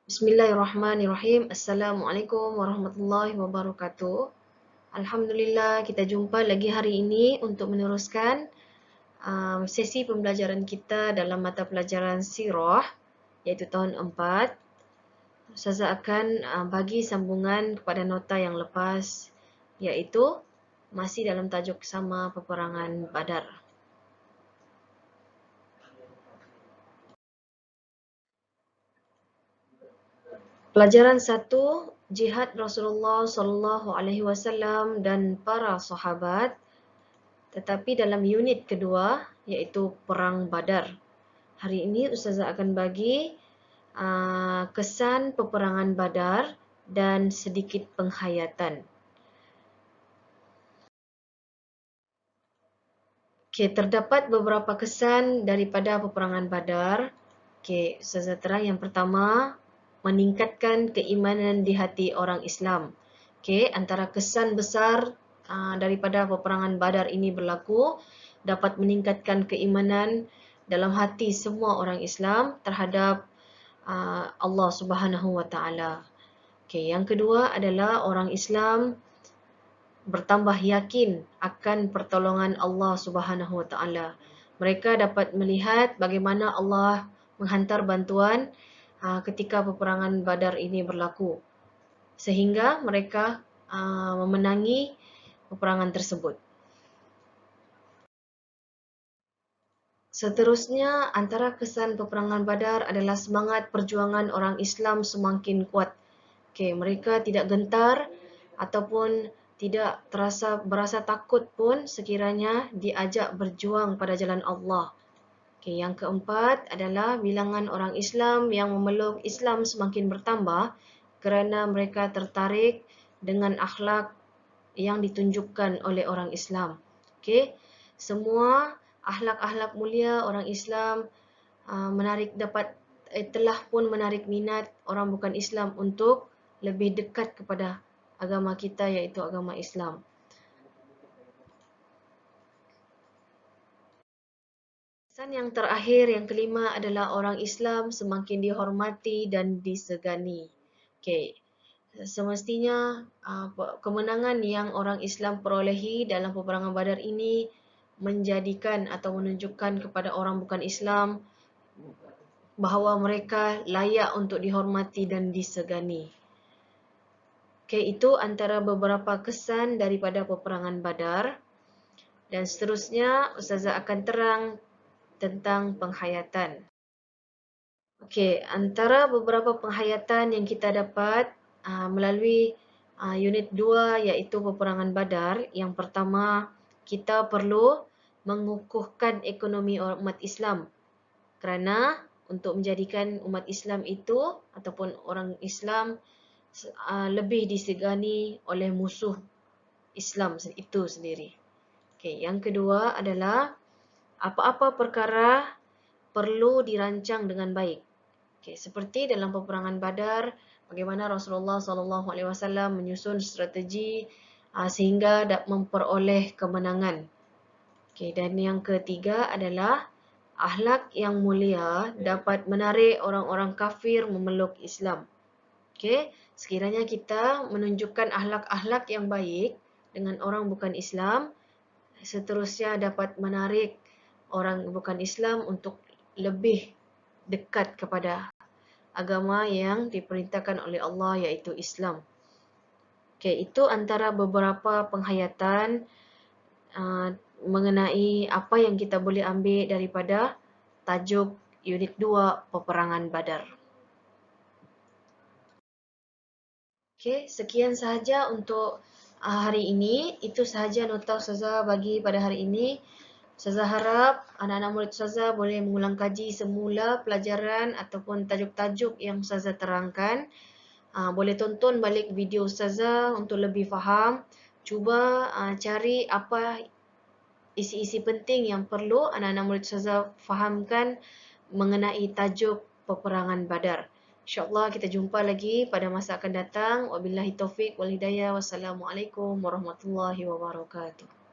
Bismillahirrahmanirrahim. Assalamualaikum warahmatullahi wabarakatuh. Alhamdulillah kita jumpa lagi hari ini untuk meneruskan sesi pembelajaran kita dalam mata pelajaran Sirah iaitu tahun 4. Ustazah akan bagi sambungan kepada nota yang lepas iaitu masih dalam tajuk sama peperangan Badar. Pelajaran 1, jihad Rasulullah SAW dan para sahabat, tetapi dalam unit kedua iaitu Perang Badar. Hari ini Ustazah akan bagi kesan peperangan Badar dan sedikit penghayatan. Okey, terdapat beberapa kesan daripada peperangan Badar. Okey, Ustazah terang yang pertama, meningkatkan keimanan di hati orang Islam. Okey, antara kesan besar daripada peperangan Badar ini berlaku dapat meningkatkan keimanan dalam hati semua orang Islam terhadap Allah Subhanahu wa taala. Okey, yang kedua adalah orang Islam bertambah yakin akan pertolongan Allah Subhanahu wa taala. Mereka dapat melihat bagaimana Allah menghantar bantuan ketika peperangan Badar ini berlaku, sehingga mereka memenangi peperangan tersebut. Seterusnya, antara kesan peperangan Badar adalah semangat perjuangan orang Islam semakin kuat. Okey, mereka tidak gentar ataupun tidak berasa takut pun sekiranya diajak berjuang pada jalan Allah. Okey, yang keempat adalah bilangan orang Islam yang memeluk Islam semakin bertambah kerana mereka tertarik dengan akhlak yang ditunjukkan oleh orang Islam. Okey, semua akhlak-akhlak mulia orang Islam telah pun menarik minat orang bukan Islam untuk lebih dekat kepada agama kita iaitu agama Islam. Kesan yang terakhir, yang kelima adalah orang Islam semakin dihormati dan disegani. Okey, semestinya kemenangan yang orang Islam perolehi dalam peperangan Badar ini menjadikan atau menunjukkan kepada orang bukan Islam bahawa mereka layak untuk dihormati dan disegani. Okey, itu antara beberapa kesan daripada peperangan Badar. Dan seterusnya, Ustazah akan terang tentang penghayatan. Okey, antara beberapa penghayatan yang kita dapat melalui unit 2 iaitu peperangan Badar, yang pertama, kita perlu mengukuhkan ekonomi umat Islam kerana untuk menjadikan umat Islam itu ataupun orang Islam lebih disegani oleh musuh Islam itu sendiri. Okey, yang kedua adalah apa-apa perkara perlu dirancang dengan baik. Okey, seperti dalam peperangan Badar, bagaimana Rasulullah SAW menyusun strategi sehingga memperoleh kemenangan. Okey, dan yang ketiga adalah akhlak yang mulia dapat menarik orang-orang kafir memeluk Islam. Okey, sekiranya kita menunjukkan akhlak-akhlak yang baik dengan orang bukan Islam, seterusnya dapat menarik orang bukan Islam untuk lebih dekat kepada agama yang diperintahkan oleh Allah iaitu Islam. Okey, itu antara beberapa penghayatan mengenai apa yang kita boleh ambil daripada tajuk unit 2 peperangan Badar. Okey, sekian sahaja untuk hari ini. Itu sahaja nota Ustazah bagi pada hari ini. Ustazah harap anak-anak murid Ustazah boleh mengulang kaji semula pelajaran ataupun tajuk-tajuk yang Ustazah terangkan. Boleh tonton balik video Ustazah untuk lebih faham. Cuba cari apa isi-isi penting yang perlu anak-anak murid Ustazah fahamkan mengenai tajuk peperangan Badar. InsyaAllah kita jumpa lagi pada masa akan datang. Wabillahi taufiq wal hidayah. Wassalamualaikum warahmatullahi wabarakatuh.